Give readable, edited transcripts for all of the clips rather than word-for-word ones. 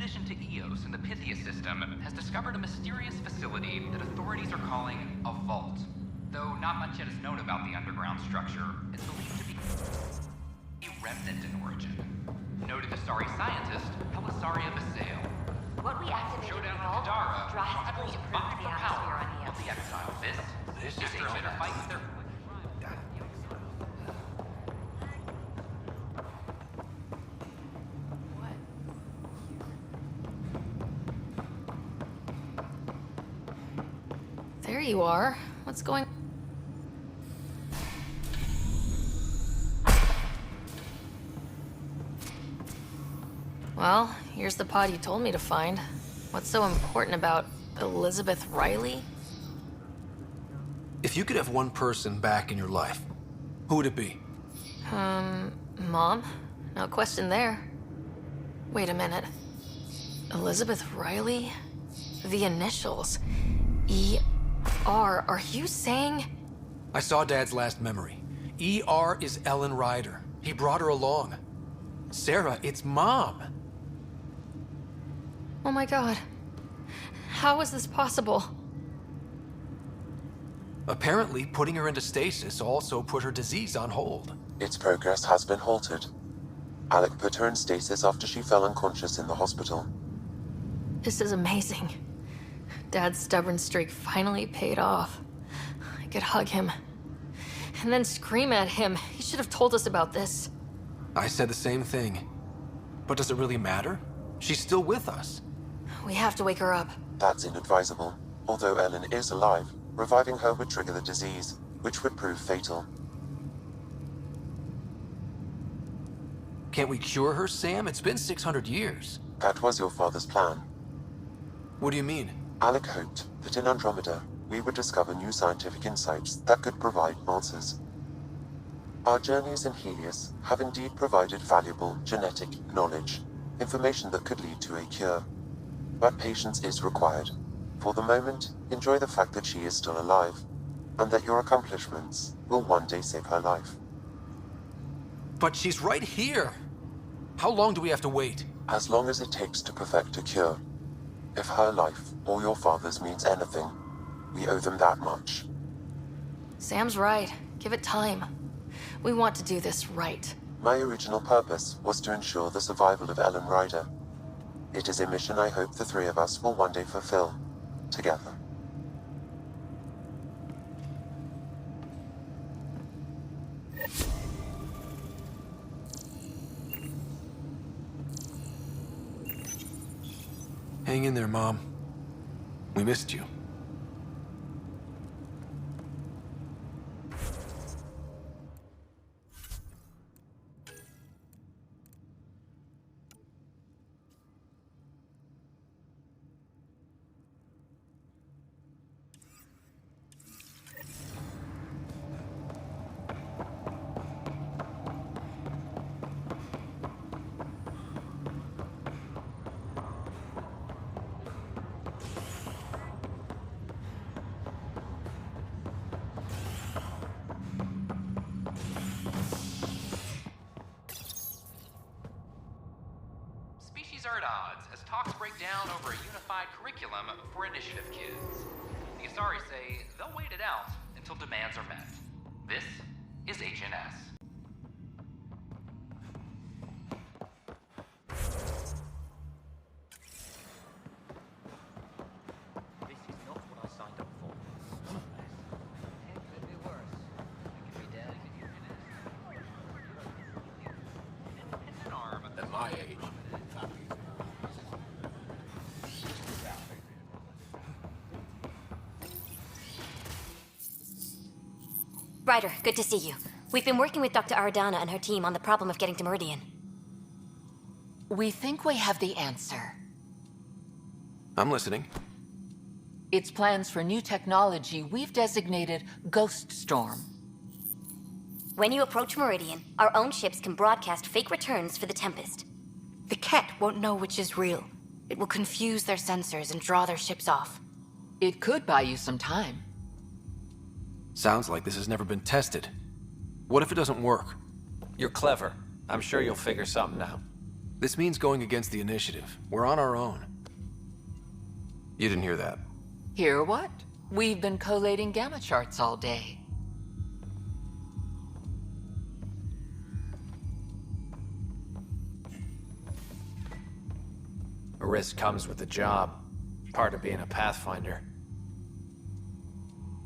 expedition to Eos in the Pythia system has discovered a mysterious facility that authorities are calling a vault. Though not much yet is known about the underground structure, it's believed to be a remnant in origin. Noted Asari scientist Helisaria Basale. What we activated Showdown in the with vault Kadara drastically improved the atmosphere on of the Exile. This is Andromeda fight with their... There you are. What's going... Well, here's the pod you told me to find. What's so important about Elizabeth Riley? If you could have one person back in your life, who would it be? Mom? No question there. Wait a minute. Elizabeth Riley? The initials. E.R. Are you saying... I saw Dad's last memory. E.R. is Ellen Ryder. He brought her along. Sarah, it's Mom. Oh my god. How is this possible? Apparently, putting her into stasis also put her disease on hold. Its progress has been halted. Alec put her in stasis after she fell unconscious in the hospital. This is amazing. Dad's stubborn streak finally paid off. I could hug him. And then scream at him. He should have told us about this. I said the same thing. But does it really matter? She's still with us. We have to wake her up. That's inadvisable. Although Ellen is alive, reviving her would trigger the disease, which would prove fatal. Can't we cure her, Sam? It's been 600 years. That was your father's plan. What do you mean? Alec hoped that in Andromeda, we would discover new scientific insights that could provide answers. Our journeys in Helios have indeed provided valuable genetic knowledge, information that could lead to a cure. But patience is required. For the moment, enjoy the fact that she is still alive, and that your accomplishments will one day save her life. But she's right here. How long do we have to wait? As long as it takes to perfect a cure. If her life or your father's means anything, we owe them that much. Sam's right. Give it time. We want to do this right. My original purpose was to ensure the survival of Ellen Ryder. It is a mission I hope the three of us will one day fulfill, together. Hang in there, Mom. We missed you. Are at odds as talks break down over a unified curriculum for initiative kids. The Asari say they'll wait it out until demands are met. This is HNS. This is not what I signed up for. It could be worse. It could be dead. An arm. At my age. Ryder, good to see you. We've been working with Dr. Aradana and her team on the problem of getting to Meridian. We think we have the answer. I'm listening. It's plans for new technology we've designated Ghost Storm. When you approach Meridian, our own ships can broadcast fake returns for the Tempest. The Ket won't know which is real. It will confuse their sensors and draw their ships off. It could buy you some time. Sounds like this has never been tested. What if it doesn't work? You're clever. I'm sure you'll figure something out. This means going against the initiative. We're on our own. You didn't hear that. Hear what? We've been collating gamma charts all day. A risk comes with the job. Part of being a Pathfinder.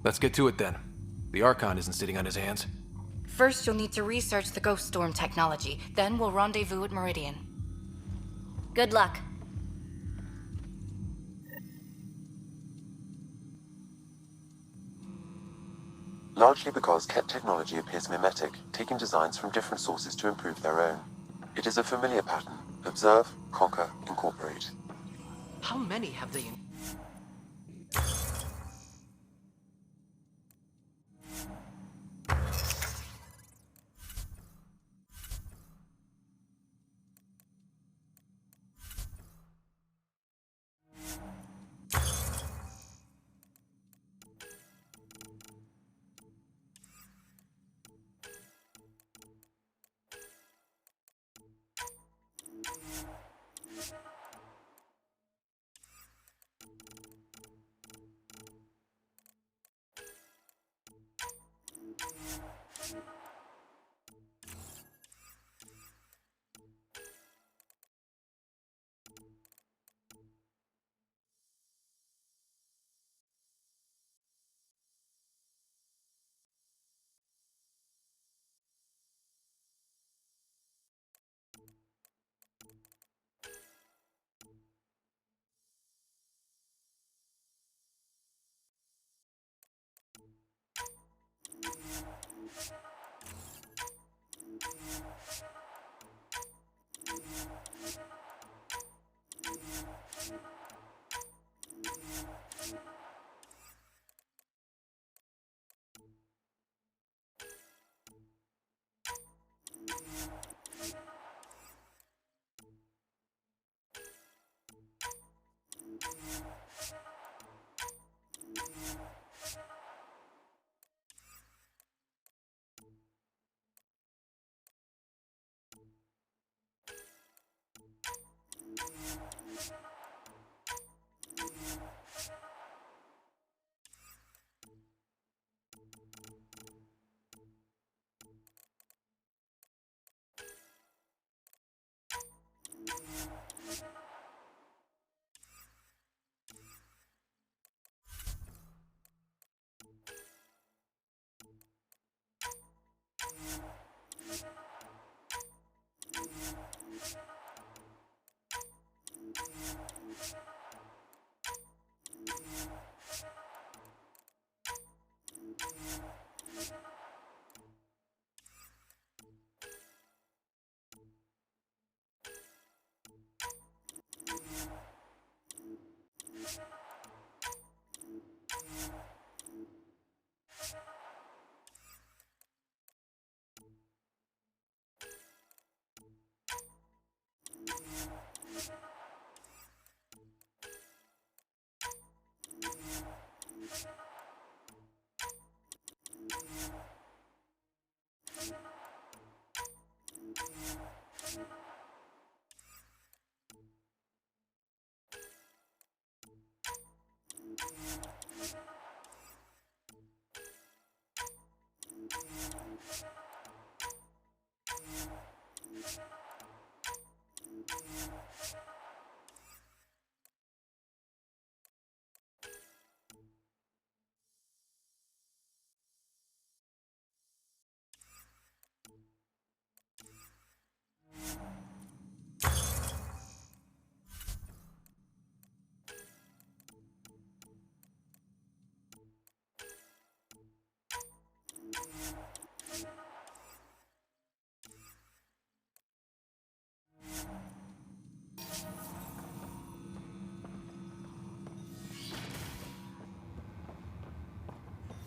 Let's get to it then. The Archon isn't sitting on his hands. First, you'll need to research the Ghost Storm technology. Then we'll rendezvous at Meridian. Good luck. Largely because Ket technology appears mimetic, taking designs from different sources to improve their own. It is a familiar pattern. Observe, conquer, incorporate. How many have they...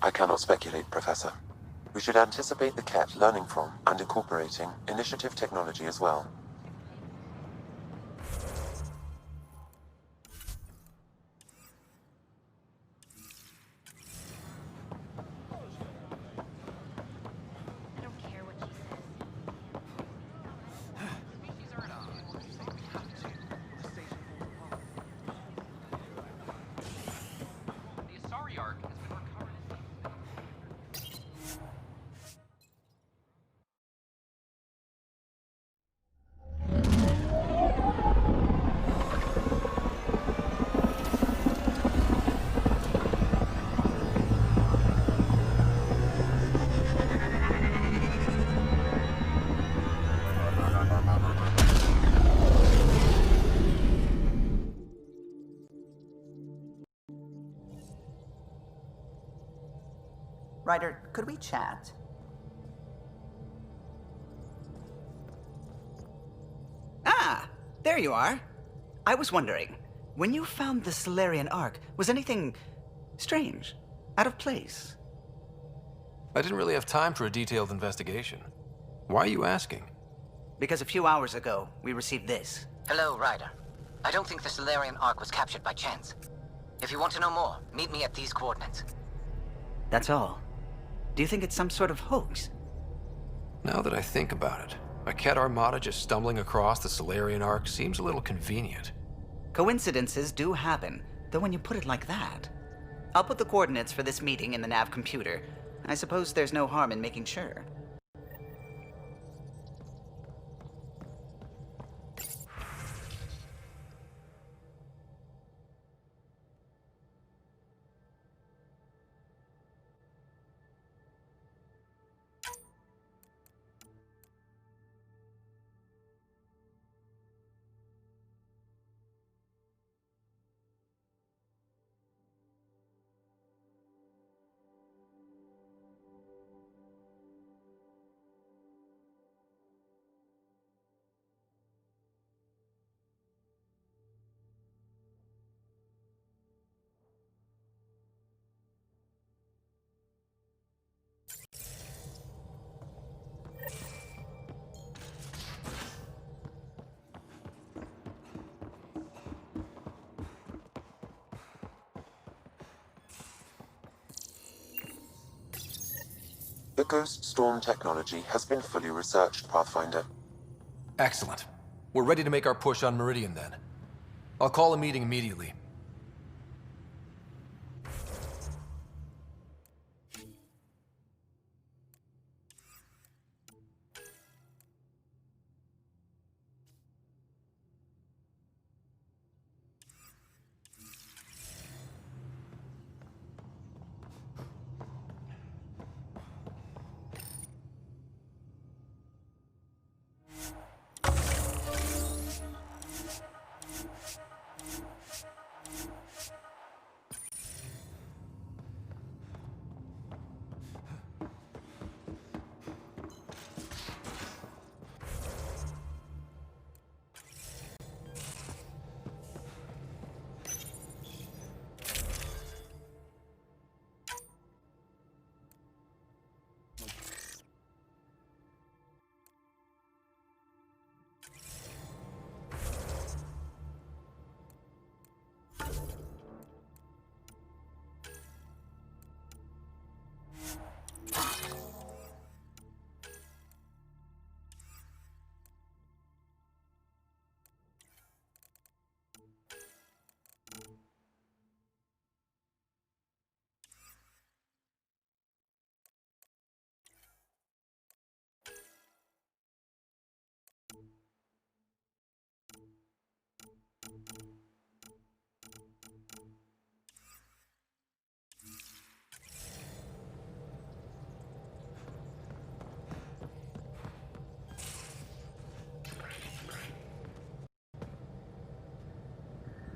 I cannot speculate, Professor. We should anticipate the Ket learning from and incorporating initiative technology as well. Species are at odds. Ryder, could we chat? Ah, there you are. I was wondering, when you found the Solarian Ark, was anything strange? Out of place? I didn't really have time for a detailed investigation. Why are you asking? Because a few hours ago, we received this. Hello, Ryder. I don't think the Solarian Ark was captured by chance. If you want to know more, meet me at these coordinates. That's all. Do you think it's some sort of hoax? Now that I think about it, a Ket Armada just stumbling across the Solarian Ark seems a little convenient. Coincidences do happen, though when you put it like that. I'll put the coordinates for this meeting in the nav computer. I suppose there's no harm in making sure. The Ghost Storm technology has been fully researched, Pathfinder. Excellent. We're ready to make our push on Meridian then. I'll call a meeting immediately.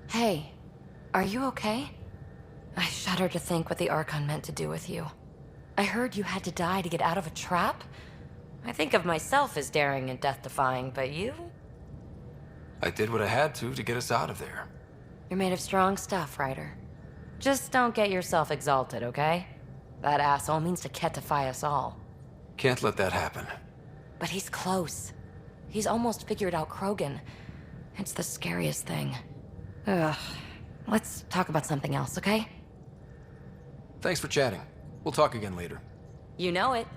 Hey, are you okay? I shudder to think what the Archon meant to do with you. I heard you had to die to get out of a trap? I think of myself as daring and death-defying, but you? I did what I had to get us out of there. You're made of strong stuff, Ryder. Just don't get yourself exalted, okay? That asshole means to ketify us all. Can't let that happen. But he's close. He's almost figured out Krogan. It's the scariest thing. Ugh. Let's talk about something else, okay? Thanks for chatting. We'll talk again later. You know it.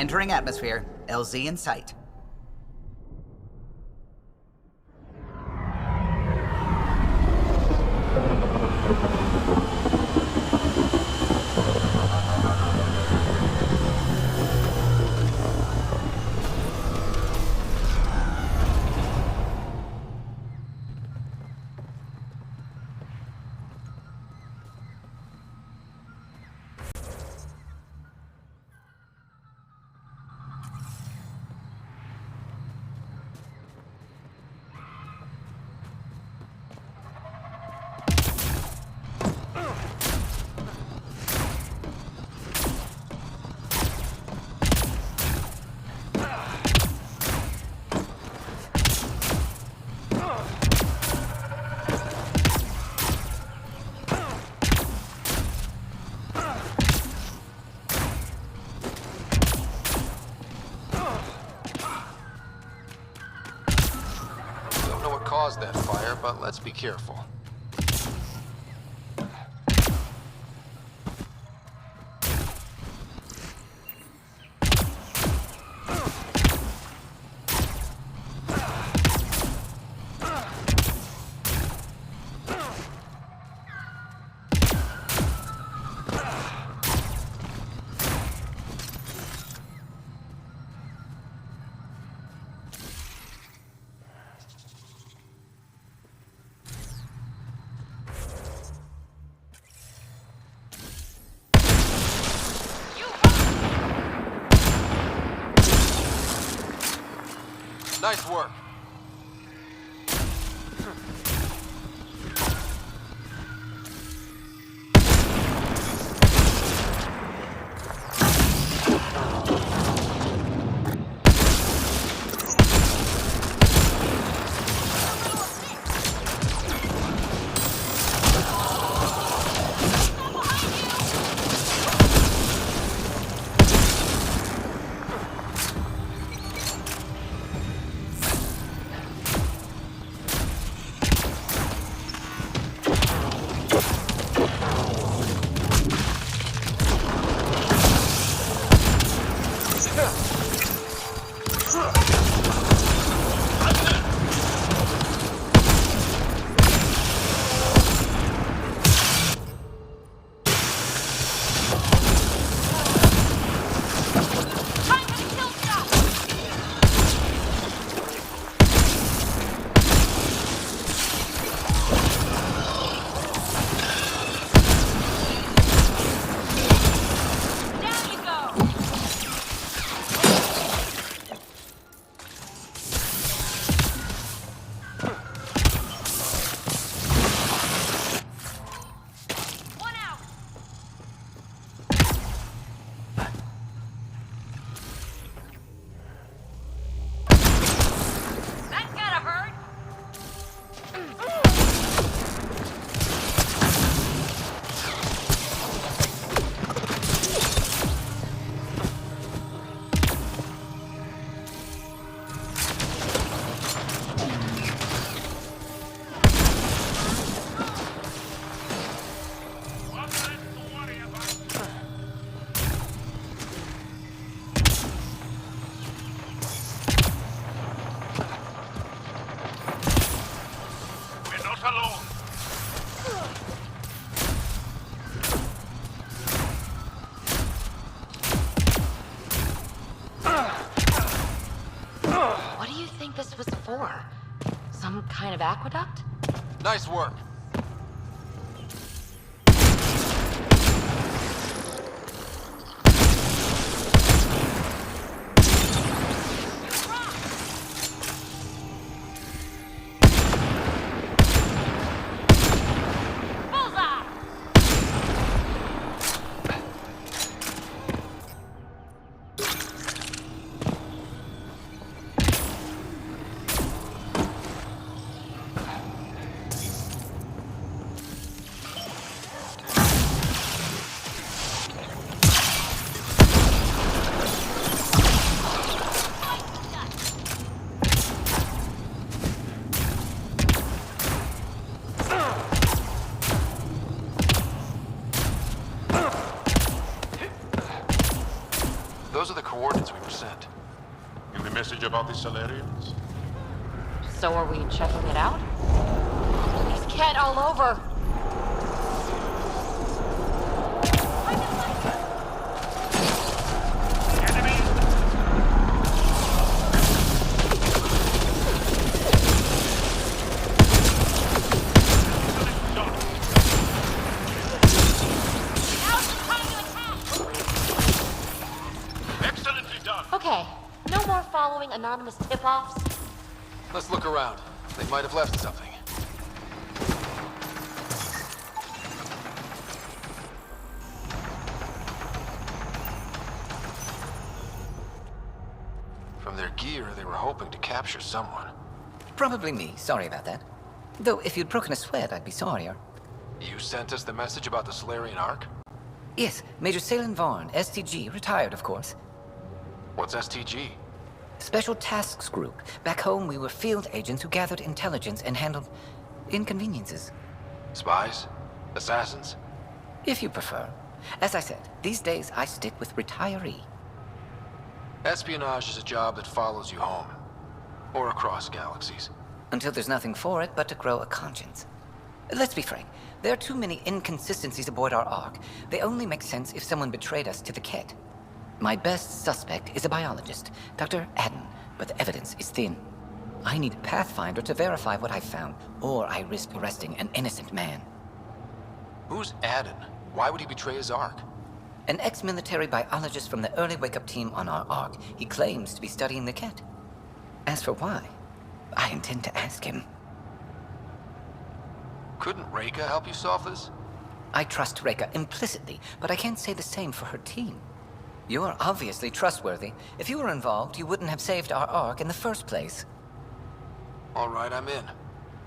Entering atmosphere. LZ in sight. Caused that fire, but let's be careful. Nice work. This was for? Some kind of aqueduct? Nice work. coordinates we were sent. And the message about the Salarians? So are we checking it out? There's cat all over! Okay, no more following anonymous tip-offs. Let's look around. They might have left something. From their gear, they were hoping to capture someone. Probably me. Sorry about that. Though, if you'd broken a sweat, I'd be sorrier. You sent us the message about the Solarian Ark? Yes, Major Salen Vaughn, STG, retired, of course. What's STG? Special Tasks Group. Back home, we were field agents who gathered intelligence and handled inconveniences. Spies? Assassins? If you prefer. As I said, these days I stick with retiree. Espionage is a job that follows you home. Or across galaxies. Until there's nothing for it but to grow a conscience. Let's be frank, there are too many inconsistencies aboard our Ark. They only make sense if someone betrayed us to the Ket. My best suspect is a biologist, Dr. Adden, but the evidence is thin. I need a Pathfinder to verify what I've found, or I risk arresting an innocent man. Who's Adden? Why would he betray his Ark? An ex-military biologist from the early wake-up team on our Ark. He claims to be studying the Ket. As for why, I intend to ask him. Couldn't Reka help you solve this? I trust Reka implicitly, but I can't say the same for her team. You're obviously trustworthy. If you were involved, you wouldn't have saved our Ark in the first place. All right, I'm in.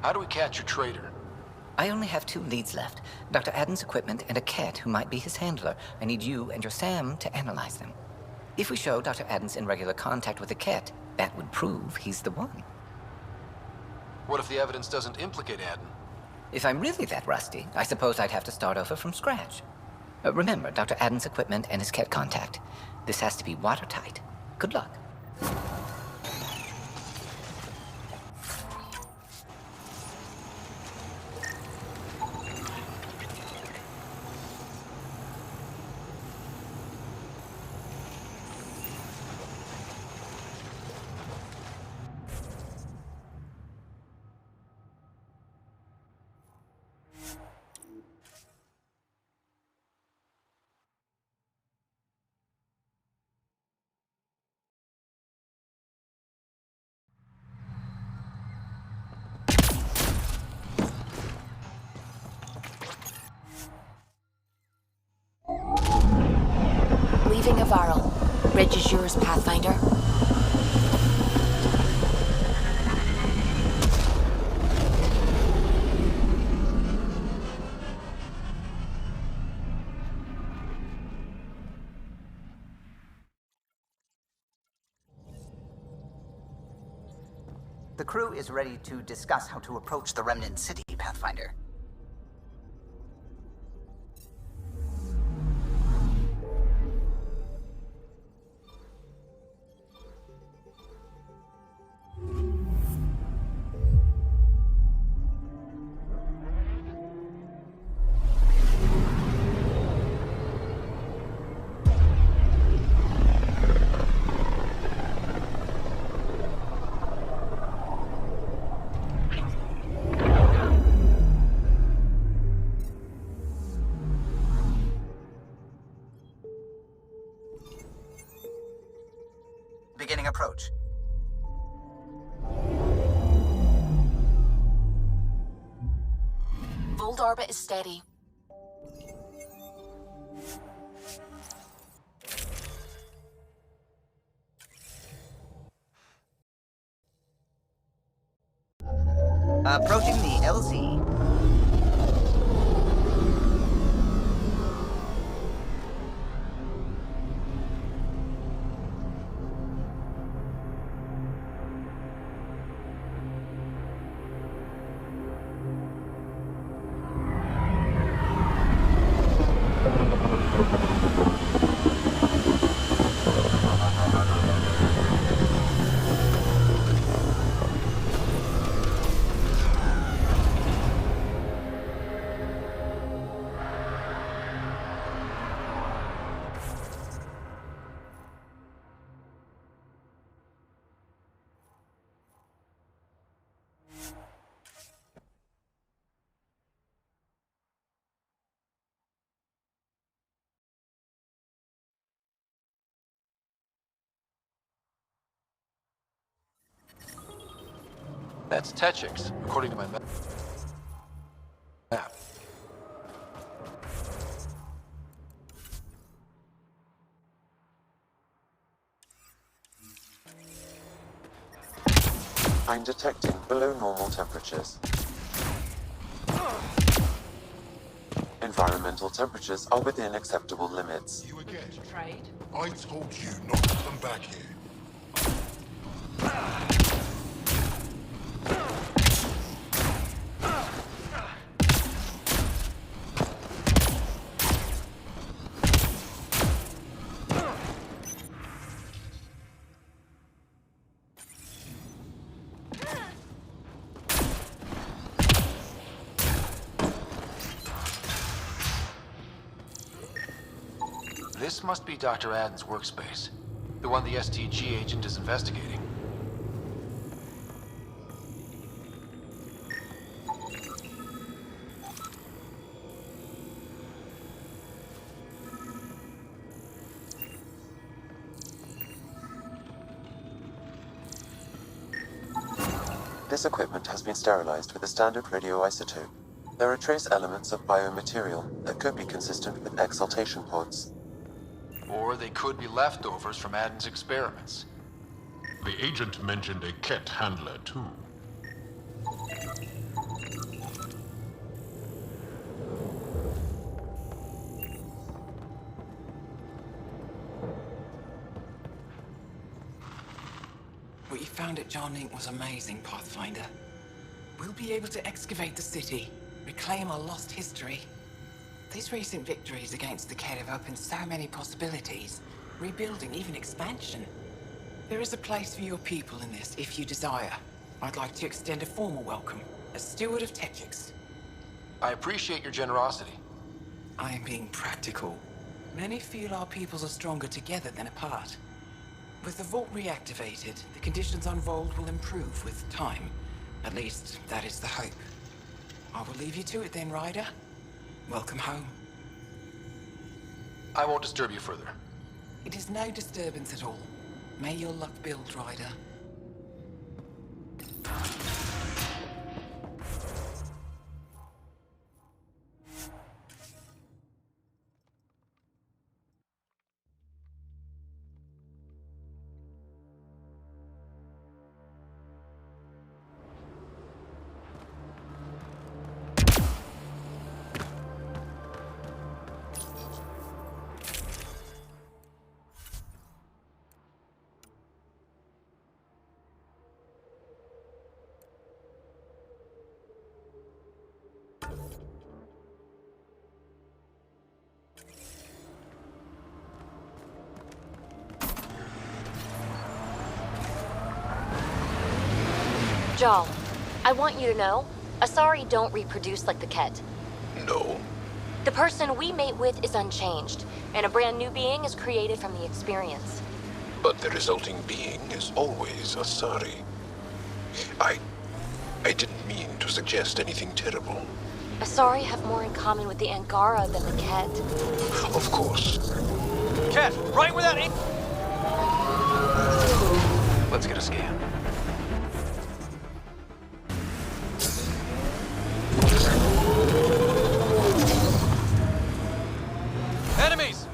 How do we catch your traitor? I only have 2 leads left. Dr. Adden's equipment and a Ket who might be his handler. I need you and your Sam to analyze them. If we show Dr. Adden's in regular contact with the Ket, that would prove he's the one. What if the evidence doesn't implicate Adden? If I'm really that rusty, I suppose I'd have to start over from scratch. Remember, Dr. Adden's equipment and his Ket contact. This has to be watertight. Good luck. Leaving Avarl. Bridge is yours, Pathfinder. The crew is ready to discuss how to approach the Remnant City, Pathfinder. Beginning approach. Volt orbit is steady. Approaching the LZ. That's Techix, according to my map. I'm detecting below normal temperatures. Environmental temperatures are within acceptable limits. You again. Trade? I told you not to come back here. This must be Dr. Aden's workspace. The one the STG agent is investigating. This equipment has been sterilized with a standard radioisotope. There are trace elements of biomaterial that could be consistent with exaltation pods. Or they could be leftovers from Aden's experiments. The agent mentioned a Ket handler, too. What you found at Jarnink was amazing, Pathfinder. We'll be able to excavate the city, reclaim our lost history. These recent victories against the Ked have opened so many possibilities. Rebuilding, even expansion. There is a place for your people in this, if you desire. I'd like to extend a formal welcome, as steward of Techix. I appreciate your generosity. I am being practical. Many feel our peoples are stronger together than apart. With the vault reactivated, the conditions on Vold will improve with time. At least, that is the hope. I will leave you to it then, Ryder. Welcome home. I won't disturb you further. It is no disturbance at all. May your luck build, Ryder. Jal, I want you to know, Asari don't reproduce like the Ket. No. The person we mate with is unchanged, and a brand new being is created from the experience. But the resulting being is always Asari. I didn't mean to suggest anything terrible. Asari have more in common with the Angara than the Ket. Of course. Ket, right where that Let's get a scan. Enemies!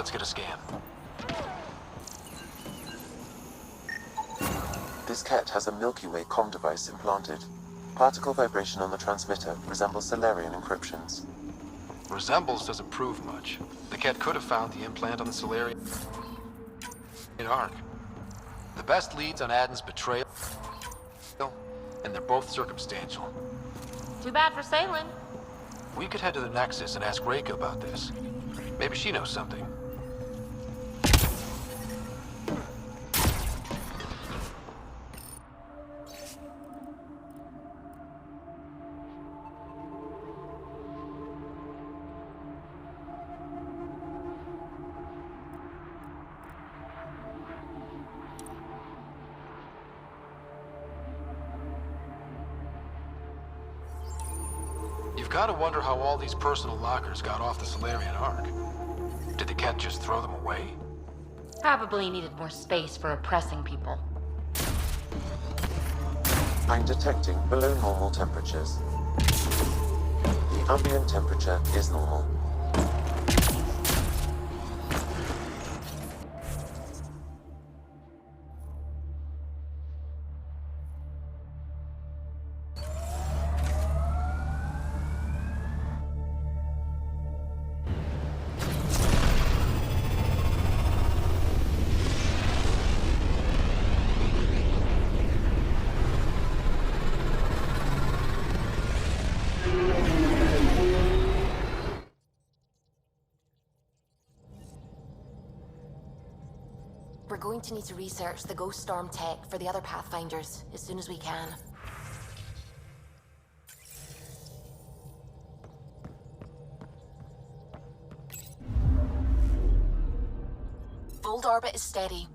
Let's get a scan. This Ket has a Milky Way comm device implanted. Particle vibration on the transmitter resembles Solarian encryptions. Resembles doesn't prove much. The Ket could have found the implant on the Solarian Ark. The best leads on Aden's betrayal, and they're both circumstantial. Too bad for sailing. We could head to the Nexus and ask Reika about this. Maybe she knows something. You've got to wonder how all these personal lockers got off the Solarian Ark. Did the Ket just throw them away? Probably needed more space for oppressing people. I'm detecting below normal temperatures. The ambient temperature is normal. We're going to need to research the Ghost Storm tech for the other Pathfinders as soon as we can. Fold orbit is steady.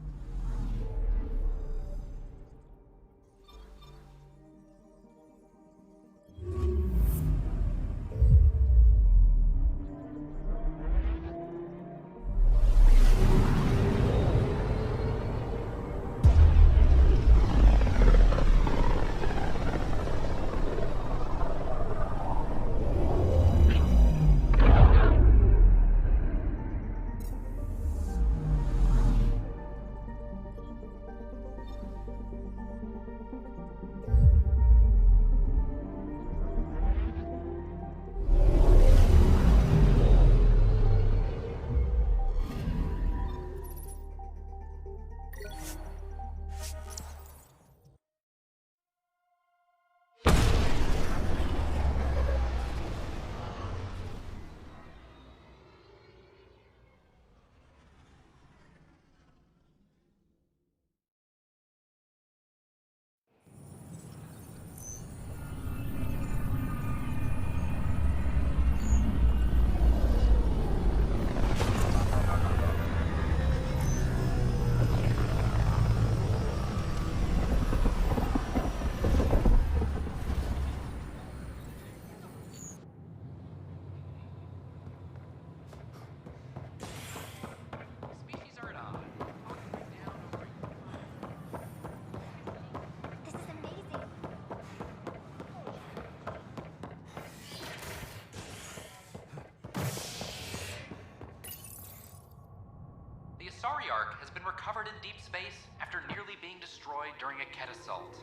Asari Ark has been recovered in deep space after nearly being destroyed during a Ket assault.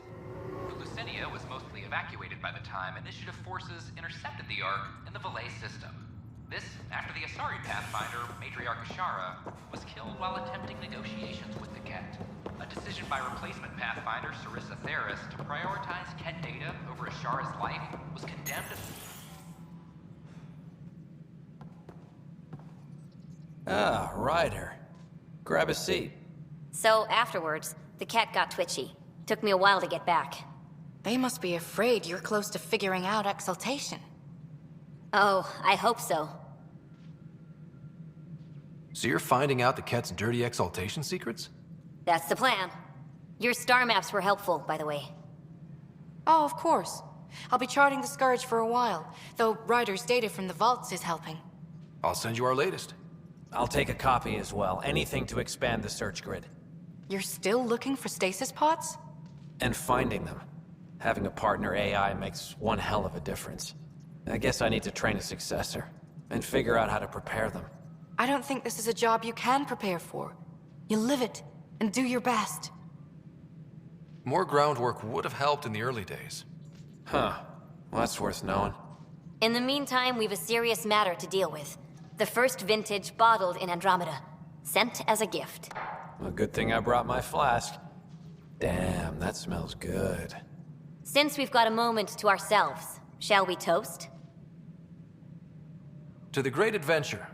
Lucinia was mostly evacuated by the time Initiative forces intercepted the Ark in the Valet system. This after the Asari Pathfinder, Matriarch Ashara, was killed while attempting negotiations with the Ket. A decision by replacement Pathfinder Sarissa Theris to prioritize Ket data over Ashara's life was condemned as... Ah, Ryder. Grab a seat. So afterwards, the Ket got twitchy. Took me a while to get back. They must be afraid you're close to figuring out exaltation. Oh, I hope so. So you're finding out the Ket's dirty exaltation secrets? That's the plan. Your star maps were helpful, by the way. Oh, of course. I'll be charting the Scourge for a while, though Ryder's data from the vaults is helping. I'll send you our latest. I'll take a copy as well. Anything to expand the search grid. You're still looking for stasis pods? And finding them. Having a partner AI makes one hell of a difference. I guess I need to train a successor, and figure out how to prepare them. I don't think this is a job you can prepare for. You live it, and do your best. More groundwork would have helped in the early days. Huh. Well, that's worth knowing. In the meantime, we've a serious matter to deal with. The first vintage bottled in Andromeda. Sent as a gift. A good thing I brought my flask. Damn, that smells good. Since we've got a moment to ourselves, shall we toast? To the great adventure,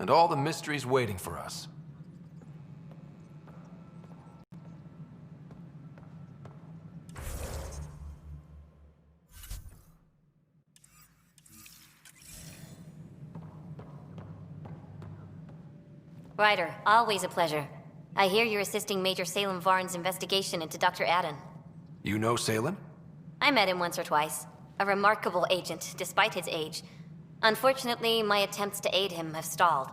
and all the mysteries waiting for us. Ryder, always a pleasure. I hear you're assisting Major Salem Varn's investigation into Dr. Adden. You know Salem? I met him once or twice. A remarkable agent, despite his age. Unfortunately, my attempts to aid him have stalled.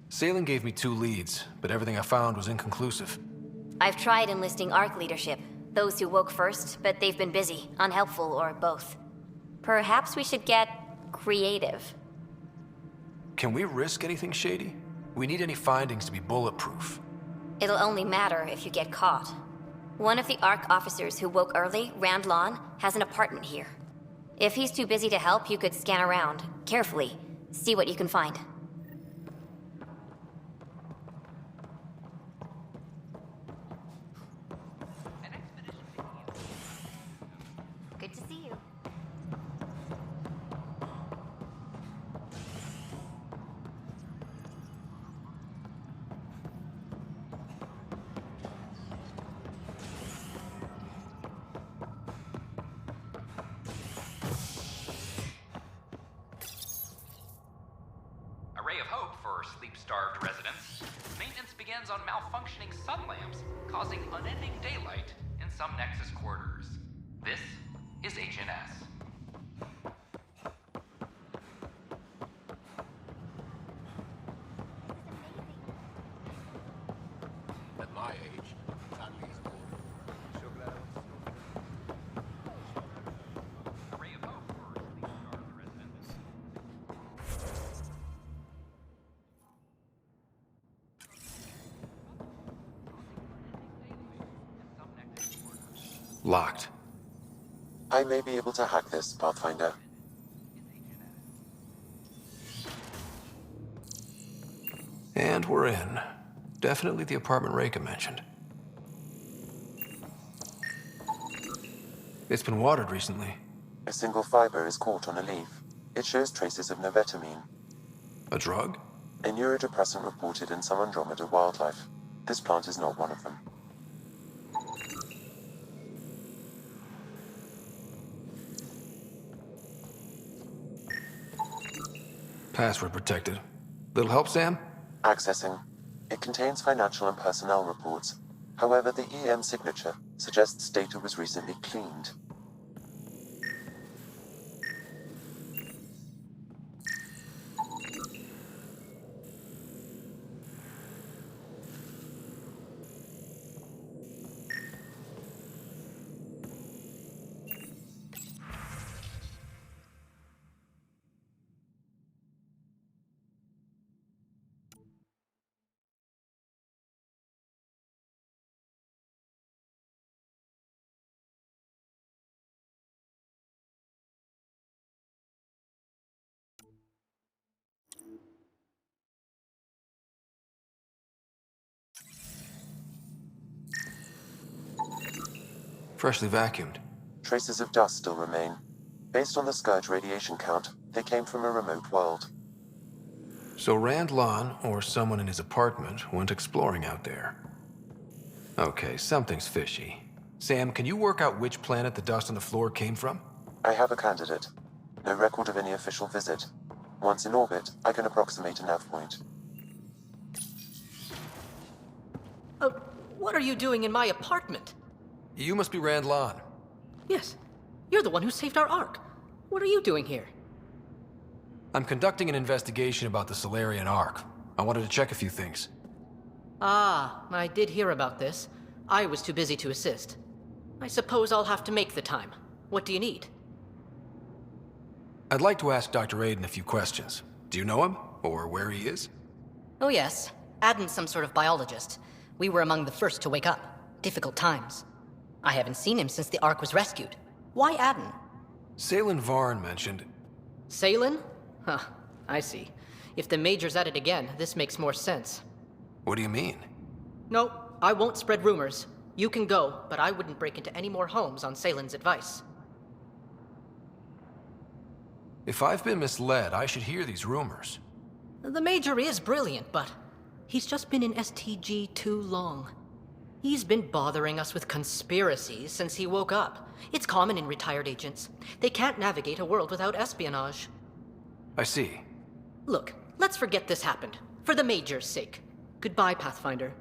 Salem gave me 2 leads, but everything I found was inconclusive. I've tried enlisting ARC leadership. Those who woke first, but they've been busy, unhelpful, or both. Perhaps we should get creative. Can we risk anything shady? We need any findings to be bulletproof. It'll only matter if you get caught. One of the ARC officers who woke early, Rand Lawn, has an apartment here. If he's too busy to help, you could scan around, carefully, see what you can find. Good to see you. A ray of hope for sleep-starved residents. Maintenance begins on malfunctioning sun lamps, causing unending daylight in some Nexus quarters. This is HNS. At my age, family is born. A ray of hope for sleep-starved residents. Locked. I may be able to hack this, Pathfinder. And we're in. Definitely the apartment Reika mentioned. It's been watered recently. A single fiber is caught on a leaf. It shows traces of novetamine, A drug? a neurodepressant reported in some Andromeda wildlife. This plant is not one of them. Password protected. Little help, Sam? Accessing. It contains financial and personnel reports. However, the EM signature suggests data was recently cleaned. Freshly vacuumed. Traces of dust still remain. Based on the Scourge radiation count, they came from a remote world. So Rand Lawn, or someone in his apartment, went exploring out there. Okay, something's fishy. Sam, can you work out which planet the dust on the floor came from? I have a candidate. No record of any official visit. Once in orbit, I can approximate a nav point. What are you doing in my apartment? You must be Rand Lawn. Yes, you're the one who saved our Ark. What are you doing here? I'm conducting an investigation about the Solarian Ark. I wanted to check a few things. Ah, I did hear about this. I was too busy to assist. I suppose I'll have to make the time. What do you need? I'd like to ask Dr. Aiden a few questions. Do you know him? Or where he is? Oh yes, Aden's some sort of biologist. We were among the first to wake up. Difficult times. I haven't seen him since the Ark was rescued. Why Aden? Salen Varn mentioned... Salen? Huh, I see. If the Major's at it again, this makes more sense. What do you mean? No, I won't spread rumors. You can go, but I wouldn't break into any more homes on Salen's advice. If I've been misled, I should hear these rumors. The Major is brilliant, but he's just been in STG too long. He's been bothering us with conspiracies since he woke up. It's common in retired agents. They can't navigate a world without espionage. I see. Look, let's forget this happened. For the Major's sake. Goodbye, Pathfinder.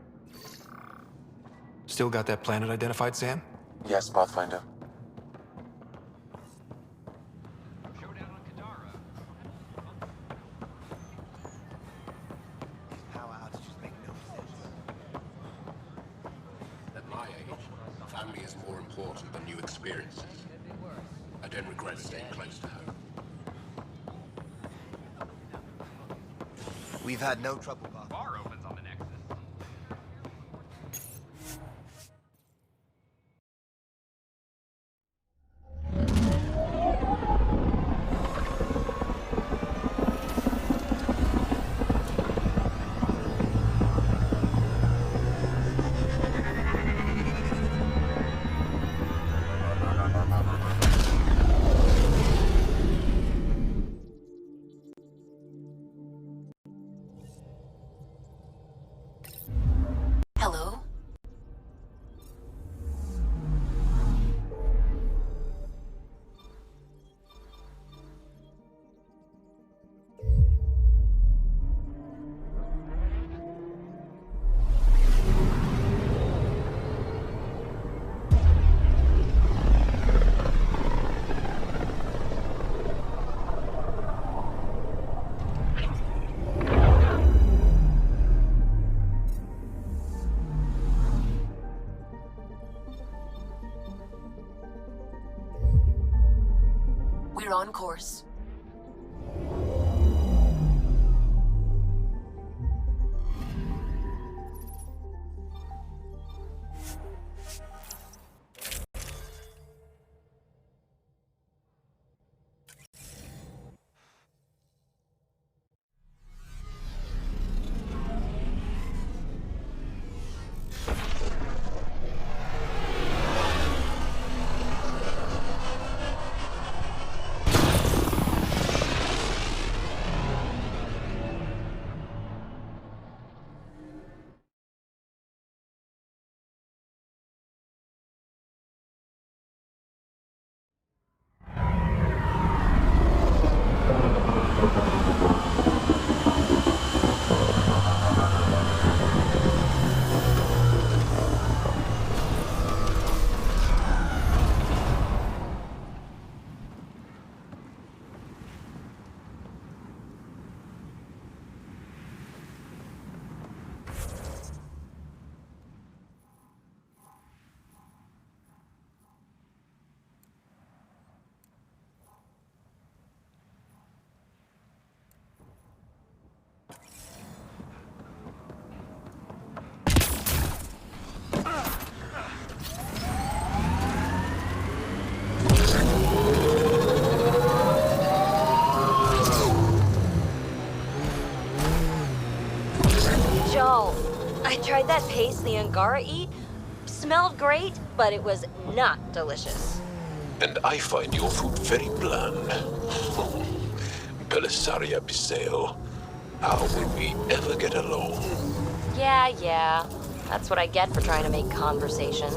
Still got that planet identified, Sam? Yes, Pathfinder. At my age, family is more important than new experiences. I don't regret staying close to home. We've had no trouble, Bar opens on the Nexus. Hello? We're on course. Joel, I tried that paste the Angara eat. Smelled great, but it was not delicious. And I find your food very bland. Belisaria Biseo, how will we ever get along? Yeah. That's what I get for trying to make conversation.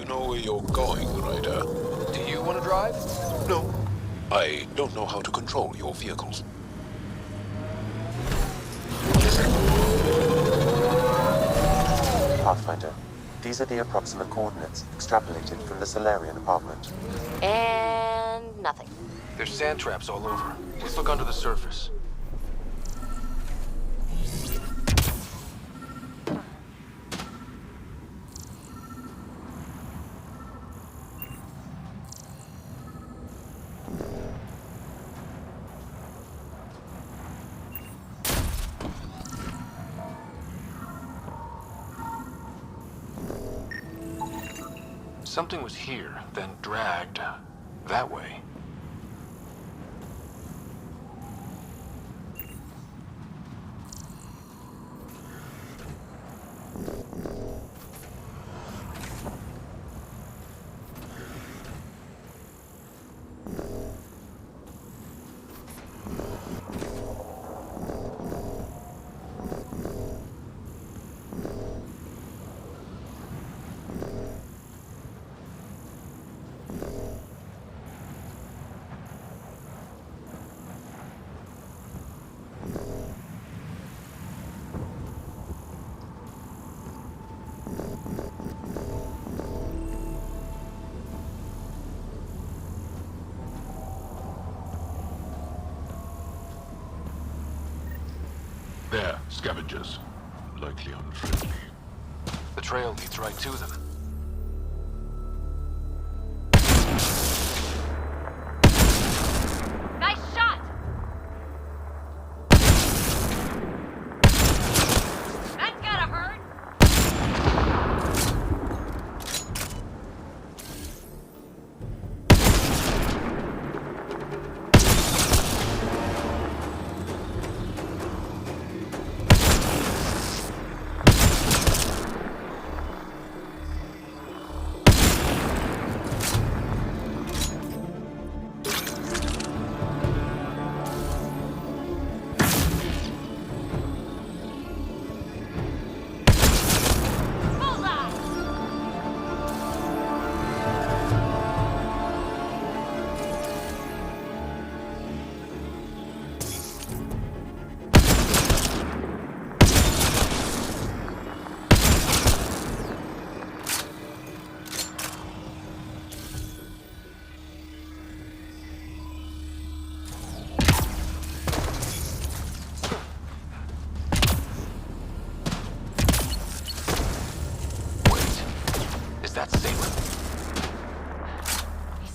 you know where you're going, Ryder? Do you want to drive? No. I don't know how to control your vehicles. Pathfinder, these are the approximate coordinates extrapolated from the Solarian apartment. And nothing. There's sand traps all over. Let's look under the surface. Something was here, then dragged that way. There, scavengers. Likely unfriendly. The trail leads right to them. Nice shot! That's gotta hurt!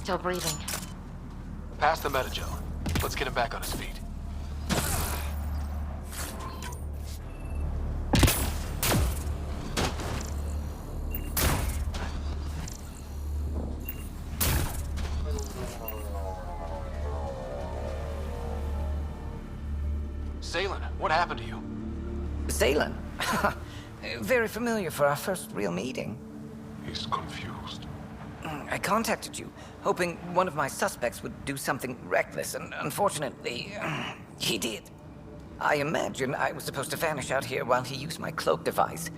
Still breathing. Pass the metagel. Let's get him back on his feet. Salen, what happened to you? Salen? Very familiar for our first real meeting. He's confused. I contacted you, hoping one of my suspects would do something reckless, and unfortunately, he did. I imagine I was supposed to vanish out here while he used my cloak device.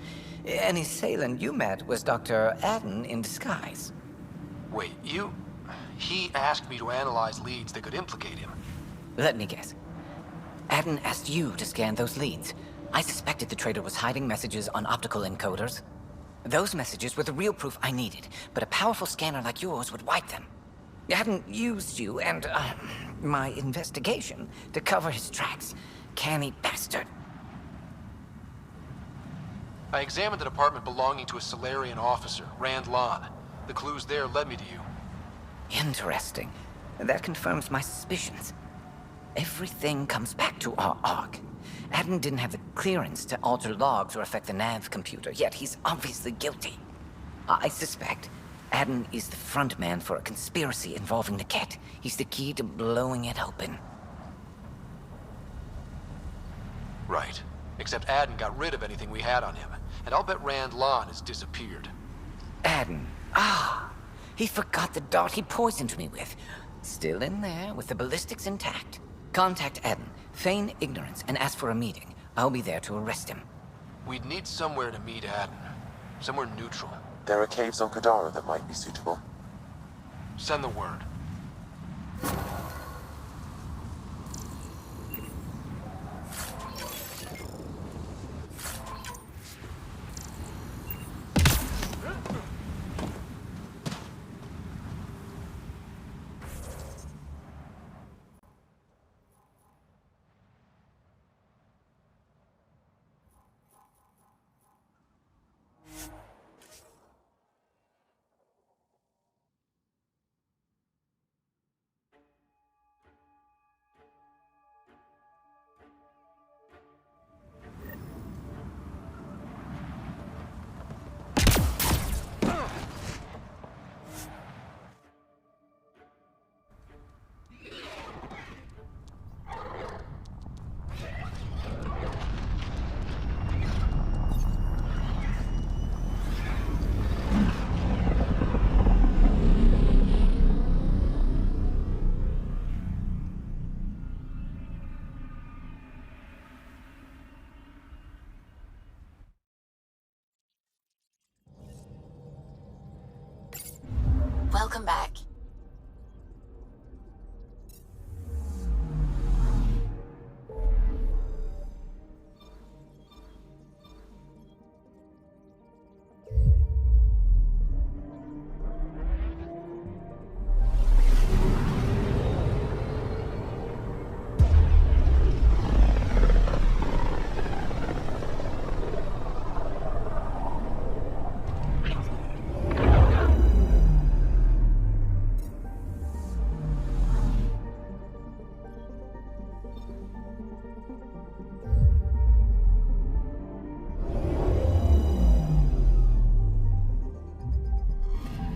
Any Salen you met was Dr. Adden in disguise. Wait, He asked me to analyze leads that could implicate him. Let me guess. Adden asked you to scan those leads. I suspected the traitor was hiding messages on optical encoders. Those messages were the real proof I needed, but a powerful scanner like yours would wipe them. Adden used you and, my investigation to cover his tracks. Canny bastard. I examined an apartment belonging to a Solarian officer, Rand Lon. The clues there led me to you. Interesting. That confirms my suspicions. Everything comes back to our Ark. Adden didn't have the clearance to alter logs or affect the nav computer, yet he's obviously guilty. I suspect Adden is the front man for a conspiracy involving the Ket. He's the key to blowing it open. Right. Except Adden got rid of anything we had on him. And I'll bet Rand Lon has disappeared. Adden. He forgot the dart he poisoned me with. Still in there, with the ballistics intact. Contact Adden, feign ignorance, and ask for a meeting. I'll be there to arrest him. We'd need somewhere to meet Adden. Somewhere neutral. There are caves on Kadara that might be suitable. Send the word. Welcome back.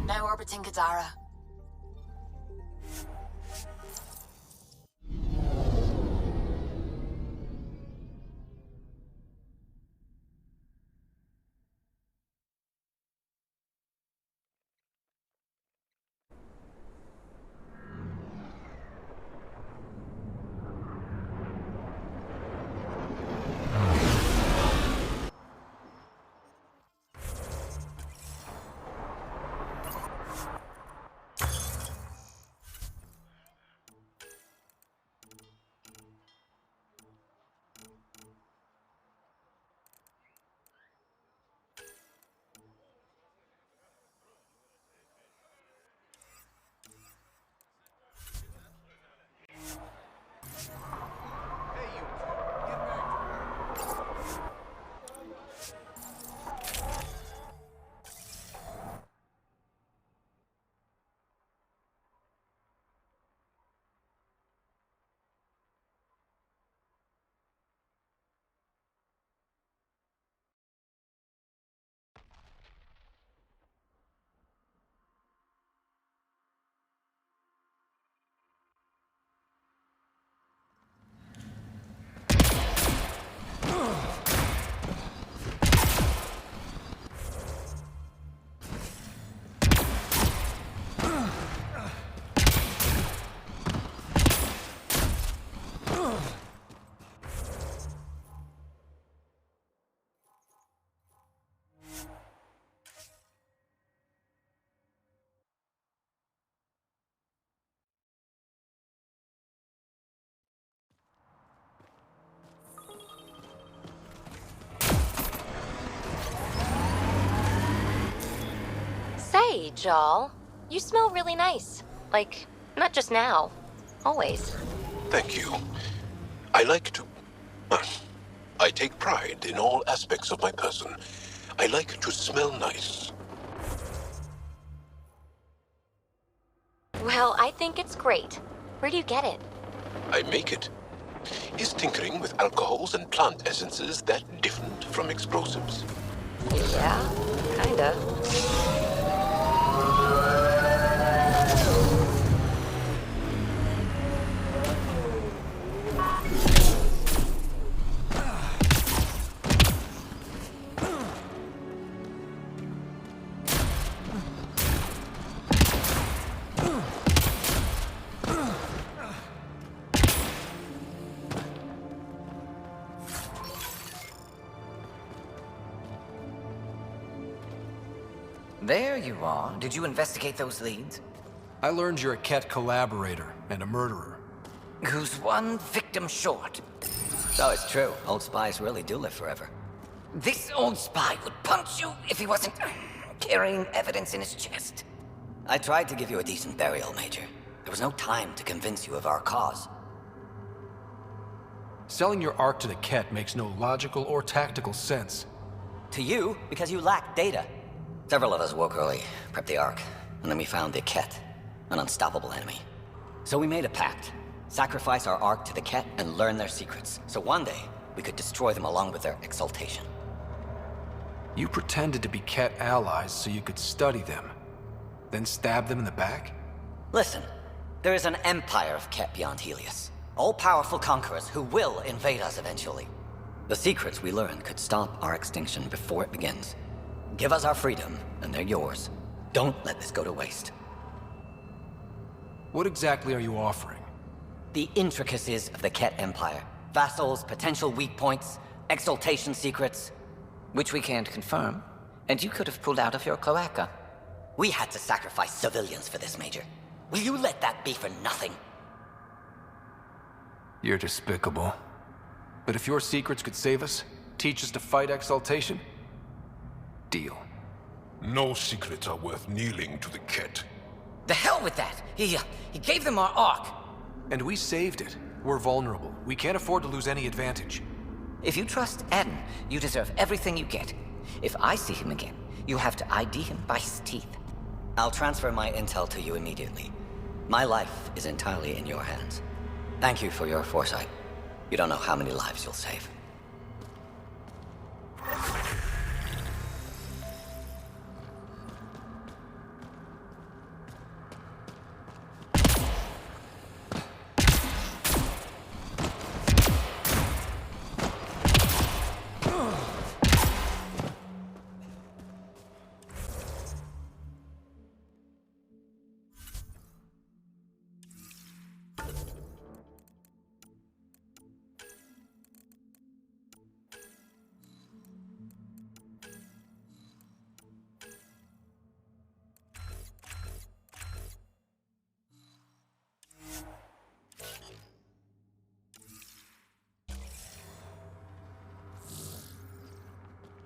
Now orbiting Kadara. Say, Jal, you smell really nice. Like, not just now. Always. Thank you. I like to... I take pride in all aspects of my person. I like to smell nice. Well, I think it's great. Where do you get it? I make it. Is tinkering with alcohols and plant essences that different from explosives? Yeah, kinda. There you are. Did you investigate those leads? I learned you're a Ket collaborator and a murderer. Who's one victim short? So it's true. Old spies really do live forever. This old spy would punch you if he wasn't carrying evidence in his chest. I tried to give you a decent burial, Major. There was no time to convince you of our cause. Selling your Ark to the Ket makes no logical or tactical sense. To you, because you lack data. Several of us woke early, prepped the Ark, and then we found the Ket, an unstoppable enemy. So we made a pact. Sacrifice our Ark to the Ket and learn their secrets, so one day we could destroy them along with their exaltation. You pretended to be Ket allies so you could study them, then stab them in the back? Listen, there is an empire of Ket beyond Helios. All-powerful conquerors who will invade us eventually. The secrets we learn could stop our extinction before it begins. Give us our freedom, and they're yours. Don't let this go to waste. What exactly are you offering? The intricacies of the Ket Empire. Vassals, potential weak points, exaltation secrets. Which we can't confirm, and you could have pulled out of your cloaca. We had to sacrifice civilians for this, Major. Will you let that be for nothing? You're despicable. But if your secrets could save us, teach us to fight exaltation, deal. No secrets are worth kneeling to the Ket. The hell with that! He gave them our Ark! And we saved it. We're vulnerable. We can't afford to lose any advantage. If you trust Adam, you deserve everything you get. If I see him again, you have to ID him by his teeth. I'll transfer my intel to you immediately. My life is entirely in your hands. Thank you for your foresight. You don't know how many lives you'll save.